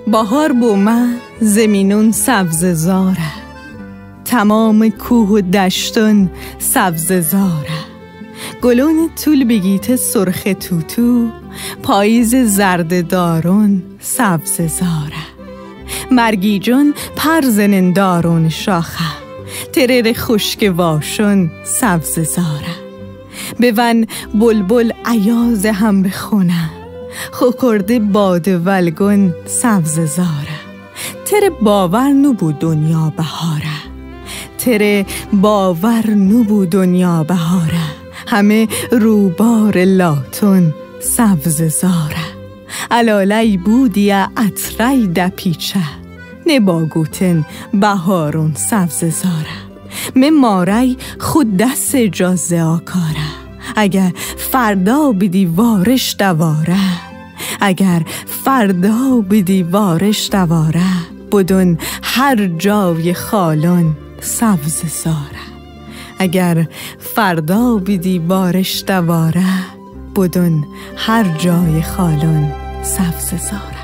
بهار بومه زمینون سبز زاره، تمام کوه و دشتون سبز زاره. گلون طول بگیت سرخ توتو، پاییز زرد دارون سبز زاره. مرگی جون پرزنن دارون شاخه، ترر خشک واشون سبز زاره. بون بلبل عیاز هم بخونه، خوکرده باد ولگون سبز زاره. تر باور نبو دنیا بهاره، تر باور نبو دنیا بهاره. همه روبار لاتون سبز زاره. علالی بودی عطری دپیچه، نباگوتن بهارون سبز زاره. مماری خود دست جازه آکاره، اگر فردا بدی وارش دواره. اگر فردا بدی وارش دواره، بدون هر جای خالون سبز زاره. اگر فردا بدی وارش دواره، بدون هر جای خالون سبز زاره.